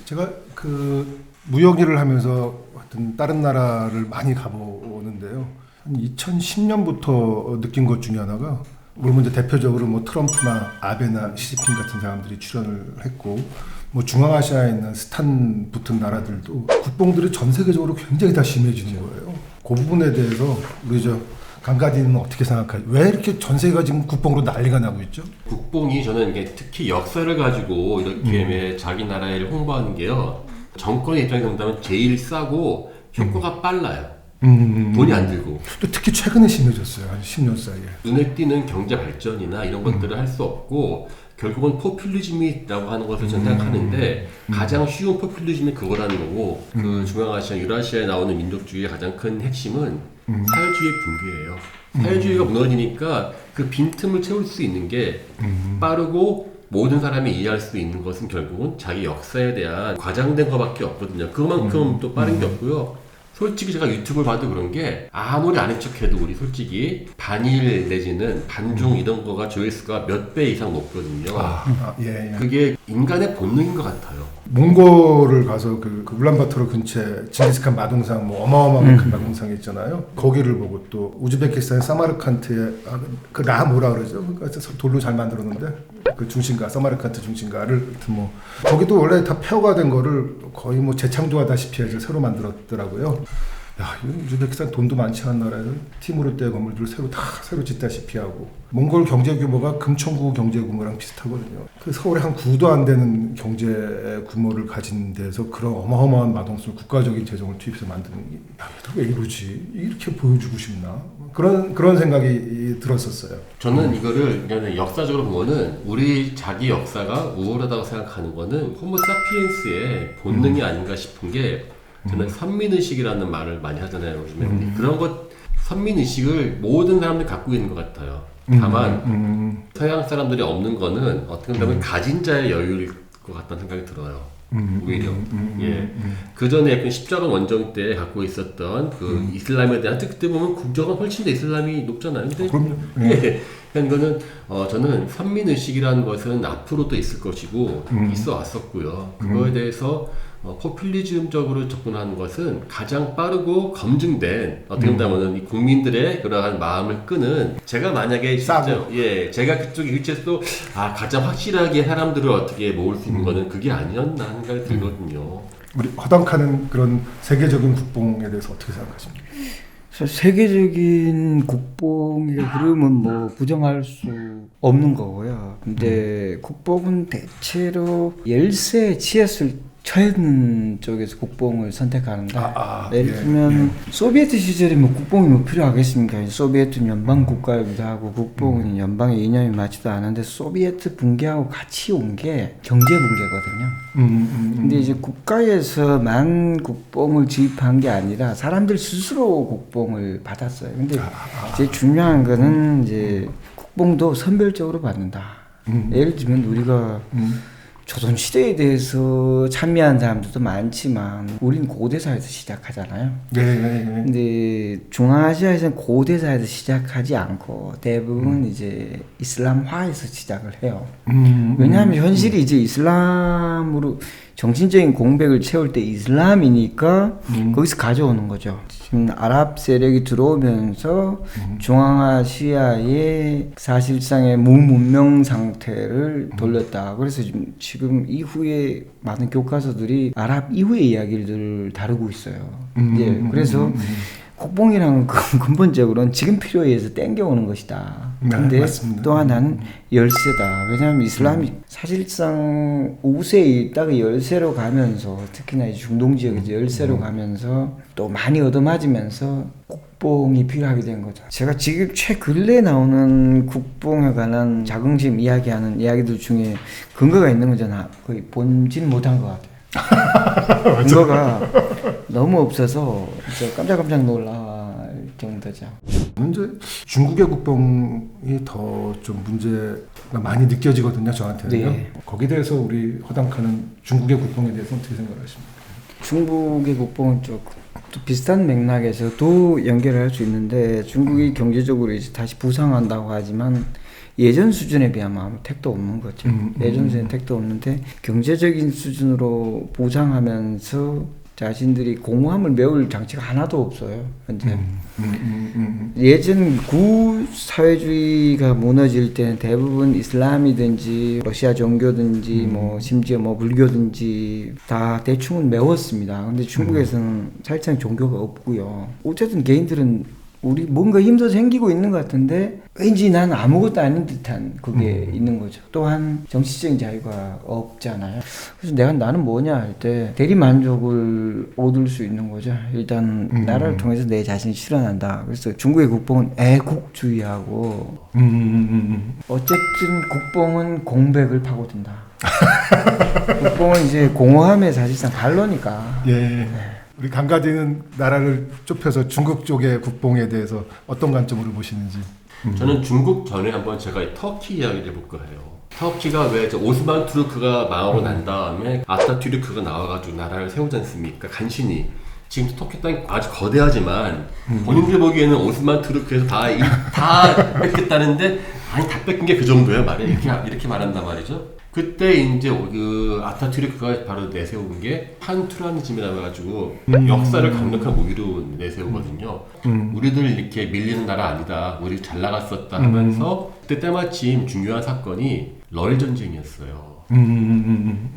제가 그 무역 일을 하면서 하여튼 다른 나라를 많이 가보는데요. 한 2010년부터 느낀 것 중에 하나가 물론 이제 대표적으로 뭐 트럼프나 아베나 시진핑 같은 사람들이 출연을 했고 뭐 중앙아시아에 있는 스탄 붙은 나라들도 국뽕들이 전 세계적으로 굉장히 다 심해지는 거예요. 그 부분에 대해서 우리 저 강가디는 어떻게 생각하죠? 왜 이렇게 전 세계가 지금 국뽕으로 난리가 나고 있죠? 국뽕이 저는 이게 특히 역사를 가지고 이렇게 자기 나라를 홍보하는 게요. 정권의 입장에서 본다면 제일 싸고 효과가 빨라요. 돈이 안 들고. 또 특히 최근에 심해졌어요. 한 10년 사이에. 눈에 띄는 경제 발전이나 이런 것들을 할 수 없고 결국은 포퓰리즘이라고 하는 것을 저는 생각하는데 가장 쉬운 포퓰리즘이 그거라는 거고 그 중앙아시아, 유라시아에 나오는 민족주의의 가장 큰 핵심은 사회주의의 붕괴예요. 사회주의가 무너지니까 그 빈틈을 채울 수 있는 게 빠르고 모든 사람이 이해할 수 있는 것은 결국은 자기 역사에 대한 과장된 것밖에 없거든요. 그만큼 또 빠른 게 없고요. 솔직히 제가 유튜브를 봐도 그런 게 아무리 아는 척해도 우리 솔직히 반일 내지는 반중 이런 거가 조회수가 몇 배 이상 높거든요. 예. 그게 인간의 본능인 것 같아요. 몽골을 가서 그 울란바토르 근처에 징기스칸 마동상 뭐 어마어마한 큰 마동상이 있잖아요. 거기를 보고 또 우즈베키스탄 사마르칸트에 그 뭐라 그러죠? 그러니까 돌로 잘 만들었는데 그 중심가 사마르칸트 중심가를 뭐 거기도 원래 다 폐허가 된 거를 거의 뭐 재창조하다시피 해서 새로 만들었더라고요. 야, 우즈베키스탄 돈도 많지 않은 나라에서 티무르때 건물들을 새로 짓다시피 하고 몽골 경제 규모가 금천구 경제 규모랑 비슷하거든요. 그 서울에 한 9도 안 되는 경제 규모를 가진 데서 그런 어마어마한 마동sul 국가적인 재정을 투입해서 만드는 게 야, 왜 이러지? 이렇게 보여주고 싶나? 그런 생각이 들었었어요. 저는 이거를 그냥 역사적으로 보면은 우리 자기 역사가 우월하다고 생각하는 거는 호모 사피엔스의 본능이 아닌가 싶은 게 저는 선민의식이라는 말을 많이 하잖아요. 요즘에. 그런 것, 선민의식을 모든 사람들이 갖고 있는 것 같아요. 다만 서양 사람들이 없는 거는 어떻게 보면 가진 자의 여유일 것 같다는 생각이 들어요. 오히려. 예. 그 전에 십자군 원정 때 갖고 있었던 그 이슬람에 대한 그때 보면 국적은 훨씬 더 이슬람이 높잖아요. 근데 그럼요. 예. 그러니까 이거는 저는 선민의식이라는 것은 앞으로도 있을 것이고 있어 왔었고요. 그거에 대해서 포퓰리즘적으로 접근하는 것은 가장 빠르고 검증된 어떻게 보면 이 국민들의 그러한 마음을 끄는 제가 만약에 싸고 제가 그쪽에 위치해서도 가장 확실하게 사람들을 어떻게 모을 수 있는 거는 그게 아니었나 하는 생각이 들거든요. 우리 허당카는 그런 세계적인 국뽕에 대해서 어떻게 생각하십니까? 세계적인 국뽕의 흐름은 뭐 부정할 수 없는 거고요. 근데 국뽕은 대체로 열세에 치였을 현 쪽에서 국뽕을 선택하는데 예를 들면 소비에트 시절이면 국뽕이 뭐 필요하겠습니까? 소비에트는 연방 국가이기도 하고 국뽕은 연방의 이념이 맞지도 않은데 소비에트 붕괴하고 같이 온 게 경제 붕괴거든요. 근데 이제 국가에서만 국뽕을 지입한 게 아니라 사람들 스스로 국뽕을 받았어요. 근데 이제 중요한 거는 이제 국뽕도 선별적으로 받는다. 예를 들면 우리가 조선시대에 대해서 찬미한 사람들도 많지만 우린 고대사에서 시작하잖아요. 근데 중앙아시아에서는 고대사에서 시작하지 않고 대부분 이제 이슬람화에서 시작을 해요. 왜냐하면 현실이 이제 이슬람으로 정신적인 공백을 채울 때 이슬람이니까 거기서 가져오는 거죠. 지금 아랍 세력이 들어오면서 중앙아시아의 사실상의 무문명 상태를 돌렸다. 그래서 지금 이후에 많은 교과서들이 아랍 이후의 이야기를 다루고 있어요. 그래서 국뽕이라는 건 근본적으로는 지금 필요에 의해서 땡겨오는 것이다. 근데 또 하나는 열세다. 왜냐하면 이슬람이 사실상 우세에 있다가 열세로 가면서 특히나 중동 지역에서 열세로 가면서 또 많이 얻어맞으면서 국뽕이 필요하게 된 거죠. 제가 지금 최근래 나오는 국뽕에 관한 자긍심 이야기하는 이야기들 중에 근거가 있는 건 저는 거의 본질 못한 것 같아요. 근거가 너무 없어서 진짜 깜짝깜짝 놀랄 정도죠. 이제 중국의 국뽕이 더 좀 문제가 많이 느껴지거든요, 저한테는요. 네. 거기에 대해서 우리 허당카는 중국의 국뽕에 대해서 어떻게 생각하십니까? 중국의 국뽕은 조금 또 비슷한 맥락에서 또 연결할 수 있는데 중국이 경제적으로 이제 다시 부상한다고 하지만 예전 수준에 비하면 아무 택도 없는 거죠. 예전 수준에 택도 없는데 경제적인 수준으로 보장하면서 자신들이 공허함을 메울 장치가 하나도 없어요. 현재 예전 구사회주의가 무너질 때는 대부분 이슬람이든지 러시아 종교든지 뭐 심지어 뭐 불교든지 다 대충은 메웠습니다. 근데 중국에서는 사실상 종교가 없고요. 어쨌든 개인들은 우리 뭔가 힘도 생기고 있는 것 같은데 왠지 난 아무것도 아닌 듯한 그게 있는 거죠. 또한 정치적인 자유가 없잖아요. 그래서 나는 뭐냐 할 때 대리 만족을 얻을 수 있는 거죠. 일단 나라를 통해서 내 자신이 실현한다. 그래서 중국의 국뽕은 애국주의하고 어쨌든 국뽕은 공백을 파고든다. 국뽕은 이제 공허함의 사실상 반로니까. 예. 네. 우리 강가디는 나라를 좁혀서 중국 쪽의 국뽕에 대해서 어떤 관점으로 보시는지. 저는 중국 전에 한번 제가 이 터키 이야기를 해볼까 해요. 터키가 왜 오스만 투르크가 망하고 난 다음에 아타투르크가 나와가지고 나라를 세우지 않습니까? 간신히. 지금 터키 땅이 아주 거대하지만 본인들 보기에는 오스만 투르크에서 다 뺏겼다는데 아니 다 뺏긴 게 그 정도야 말이야. 이렇게 말한단 말이죠. 그때 이제 그 아타투르크가 바로 내세운 게 판투라니즘이라고 해가지고 역사를 강력한 무기로 내세우거든요. 우리들 이렇게 밀리는 나라 아니다. 우리 잘 나갔었다 하면서 그때 때마침 중요한 사건이 러일 전쟁이었어요.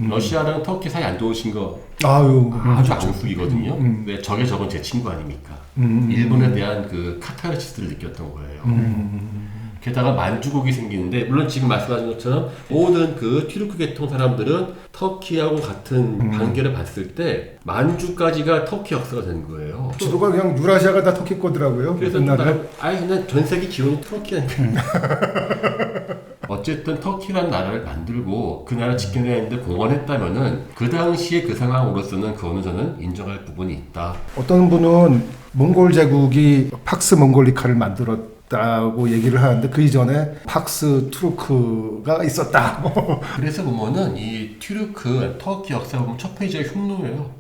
러시아랑 터키 사이 안 좋으신 거 아주 앙숙이거든요. 근데 적의 적은 제 친구 아닙니까? 일본에 대한 그 카타르시스를 느꼈던 거예요. 게다가 만주국이 생기는데 물론 지금 말씀하신 것처럼 모든 그 튀르크 계통 사람들은 터키하고 같은 관계를 봤을 때 만주까지가 터키 역사가 된 거예요. 지도가 그냥 유라시아가 다 터키 거더라고요. 그래서 그냥 전 세계 기원이 터키라니까. 어쨌든 터키라는 나라를 만들고 그 나라 지켜내야 했는데 공헌했다면은 그 당시에 그 상황으로서는 그거는 저는 인정할 부분이 있다. 어떤 분은 몽골 제국이 팍스 몽골리카를 만들었다고 얘기를 하는데 그 이전에 팍스 투르크가 있었다. 그래서 보면은 이 터키 역사 보면 첫 페이지가 흉노예요.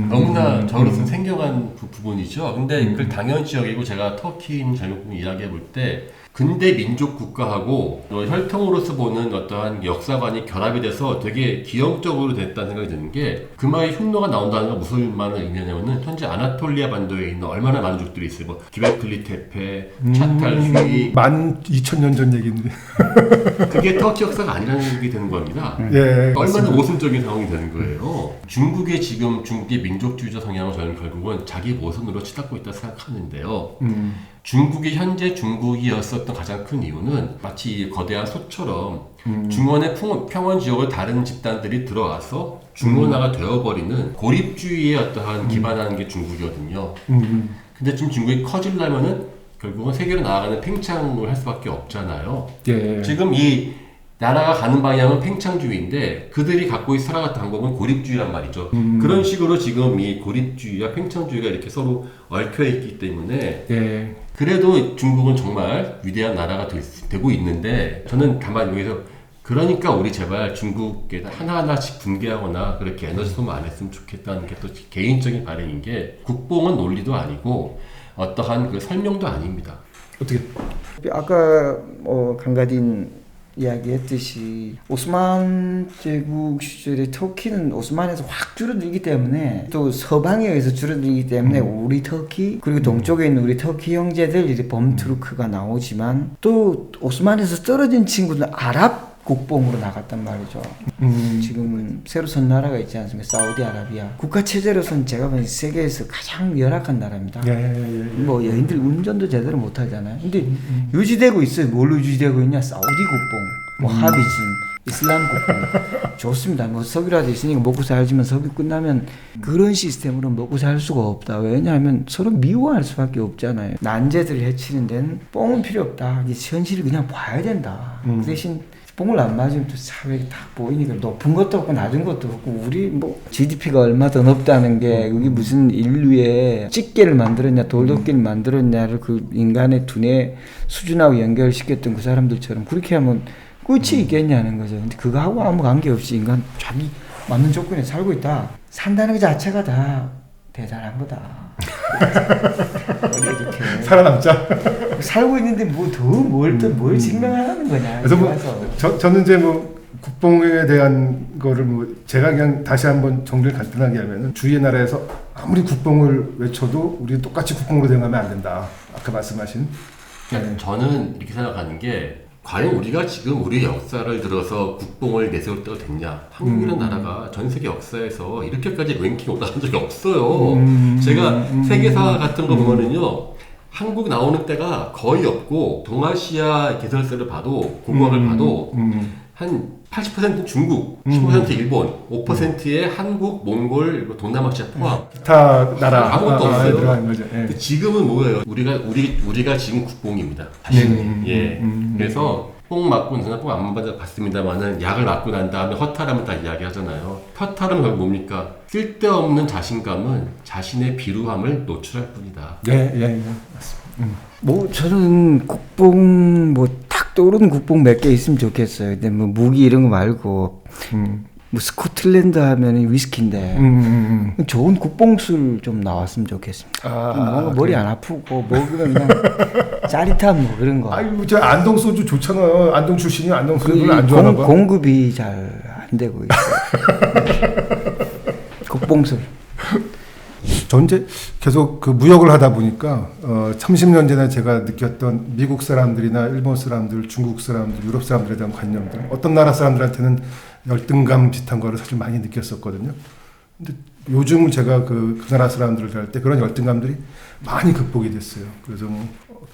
너무나 저로서는 생경한 부분이죠. 근데 그걸 당연시 여기고 제가 터키인 젊은 이야기해 볼 때 근대 민족 국가하고 혈통으로서 보는 어떠한 역사관이 결합이 돼서 되게 기형적으로 됐다는 생각이 드는 게 그 말이 흉노가 나온다는 건 무슨 말을 의미하냐면은 현재 아나톨리아 반도에 있는 얼마나 많은族들이 있어요. 뭐 기베클리 테페, 차탈 휘 12,000년 전 얘기인데. 그게 터키 역사가 아니라는 얘기 되는 겁니다. 예, 얼마나 모순적인 상황이 되는 거예요. 중국의 민족주의자 성향은 저는 결국은 자기 모순으로 치닫고 있다 생각하는데요. 중국이 현재 중국이었었던 가장 큰 이유는 마치 거대한 소처럼 중원의 평원 지역을 다른 집단들이 들어와서 중원화가 되어버리는 고립주의에 어떠한 기반하는 게 중국이거든요. 근데 지금 중국이 커지려면은 결국은 세계로 나아가는 팽창을 할 수밖에 없잖아요. 예. 지금 이 나라가 가는 방향은 팽창주의인데 그들이 갖고 살아갔던 방법은 고립주의란 말이죠. 그런 식으로 지금 이 고립주의와 팽창주의가 이렇게 서로 얽혀 있기 때문에 예. 그래도 중국은 정말 위대한 나라가 되고 있는데 저는 다만 여기서 그러니까 우리 제발 중국에 하나하나씩 분개하거나 그렇게 에너지 소모 안 했으면 좋겠다는 게 또 개인적인 바람인 게 국뽕은 논리도 아니고 어떠한 그 설명도 아닙니다. 어떻게? 아까 강가딘 이야기했듯이 오스만 제국 시절에 터키는 오스만에서 확 줄어들기 때문에 또 서방에 의해서 줄어들기 때문에 우리 터키 그리고 동쪽에 있는 우리 터키 형제들 이제 범투르크가 나오지만 또 오스만에서 떨어진 친구들은 아랍 국뽕으로 나갔단 말이죠. 지금은 새로 선 나라가 있지 않습니까? 사우디아라비아. 국가 체제로서는 제가 보기엔 세계에서 가장 열악한 나라입니다. 뭐 여인들 운전도 제대로 못 하잖아요. 근데 유지되고 있어요. 뭘로 유지되고 있냐? 사우디 국뽕, 뭐 하비즘, 이슬람 국뽕. 좋습니다. 뭐 석유라도 있으니까 먹고 살지만 석유 끝나면 그런 시스템으로 먹고 살 수가 없다. 왜냐하면 서로 미워할 수밖에 없잖아요. 난제들을 해치는 데는 뽕은 필요 없다. 현실을 그냥 봐야 된다. 그 대신 뽕을 안 맞으면 또 사회가 딱 보이니까 높은 것도 없고 낮은 것도 없고 우리 뭐 GDP가 얼마 더 높다는 게 그게 무슨 인류의 집게를 만들었냐 돌도끼를 만들었냐를 그 인간의 두뇌 수준하고 연결시켰던 그 사람들처럼 그렇게 하면 끝이 있겠냐는 거죠. 근데 그거하고 아무 관계없이 인간 자기 맞는 조건에 살고 있다. 산다는 것 자체가 다 대단한 거다. 이렇게 살아남자. 살고 있는데 뭐 더 뭘 증명하는 거냐. 그래서 뭐 와서. 저는 이제 뭐 국뽕에 대한 거를 뭐 제가 그냥 다시 한번 정리를 간단하게 하면은 주위의 나라에서 아무리 국뽕을 외쳐도 우리 똑같이 국뽕으로 대응하면 안 된다. 아까 말씀하신. 그러니까 저는 이렇게 생각하는 게 과연 우리가 지금 우리 역사를 들어서 국뽕을 내세울 때가 됐냐? 한국이라는 나라가 전 세계 역사에서 이렇게까지 랭킹 올라간 적이 없어요. 제가 세계사 같은 거 보면은요. 한국 나오는 때가 거의 없고 동아시아 개설사를 봐도 공부학을 봐도 한 80%는 중국, 15% 일본, 5%의 한국, 몽골, 그리고 동남아시아 포함. 기타 나라 아무것도 없어요. 들어가는 거죠. 예. 근데 지금은 뭐예요? 우리가 지금 국뽕입니다. 다시는. 예. 그래서 뽕 맞고 나서 뽕안 맞았습니다만은 약을 맞고 난 다음에 허탈함을 다 이야기하잖아요. 허탈함은 결국 뭡니까? 쓸데없는 자신감은 자신의 비루함을 노출할 뿐이다. 예, 맞습니다. 뭐 저는 국뽕 뭐 탁 떠오르는 국뽕 몇 개 있으면 좋겠어요. 근데 뭐 무기 이런 거 말고 뭐 스코틀랜드 하면 위스키인데 좋은 국뽕술 좀 나왔으면 좋겠습니다. 뭔가 머리 안 아프고 먹으면 그냥 짜릿한 뭐 그런 거. 아유, 저 안동 소주 좋잖아요. 안동 출신이 안동 소주를 안 좋아하나 봐. 공급이 잘 안 되고 있어요. 국뽕술. 전 이제 계속 그 무역을 하다 보니까 30년 전에 제가 느꼈던 미국 사람들이나 일본 사람들, 중국 사람들, 유럽 사람들에 대한 관념들, 어떤 나라 사람들한테는 열등감 비슷한 거를 사실 많이 느꼈었거든요. 근데 요즘 제가 그 나라 사람들을 할 때 그런 열등감들이 많이 극복이 됐어요. 그래서 뭐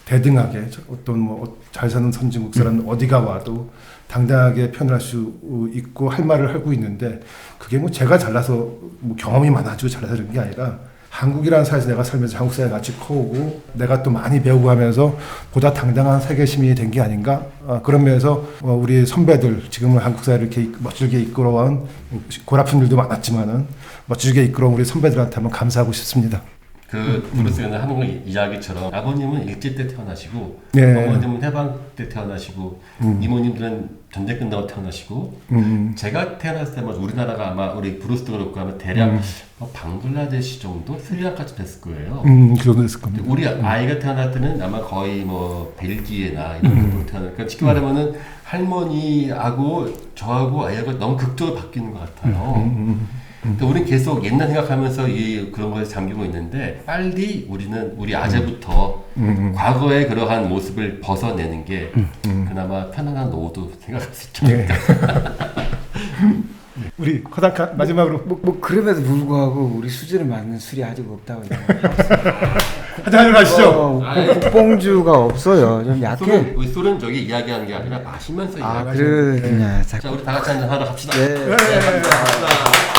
대등하게 어떤 뭐 잘 사는 선진국 사람 어디가 와도 당당하게 표현할 수 있고 할 말을 하고 있는데 그게 뭐 제가 잘나서 뭐 경험이 많아지고 잘나서 그런 게 아니라 한국이라는 사회에서 내가 살면서 한국 사회에 같이 커오고 내가 또 많이 배우고 하면서 보다 당당한 세계 시민이 된 게 아닌가 그런 면에서 우리 선배들 지금은 한국 사회를 이렇게 멋지게 이끌어온 골아픈 일도 많았지만은 멋지게 이끌어온 우리 선배들한테 한번 감사하고 싶습니다. 그 브루스는 하는 거 이야기처럼 아버님은 일제 때 태어나시고 네. 어머님은 해방 때 태어나시고 이모님들은 전쟁 끝나고 태어나시고 제가 태어났을 때만 우리나라가 아마 우리 브루스도 그렇고 아마 대략 방글라데시 정도 스리랑카쯤 됐을 거예요. 그 정도 됐을 겁니다. 우리 아이가 태어날 때는 아마 거의 뭐 벨기에나 이런 데로 태어날 그러니까 쉽게 말하면은 할머니하고 저하고 아이하고 너무 극적으로 바뀌는 것 같아요. 우리는 계속 옛날 생각하면서 그런 거에 잠기고 있는데 빨리 우리 아재부터 과거의 그러한 모습을 벗어내는 게 그나마 편안한 노후도 생각할 수 있죠. 네. 우리 허당카 마지막으로 뭐 그럼에도 불구하고 우리 수준에 맞는 술이 아직 없다고. 한잔 가시죠. 국뽕주가 없어요. 좀 약해. 술은 저기 이야기하는 게 아니라 마시면서 이야기하는 그렇구나. 자, 우리 다 같이 한잔 하러 갑시다. 네. 네, 갑시다.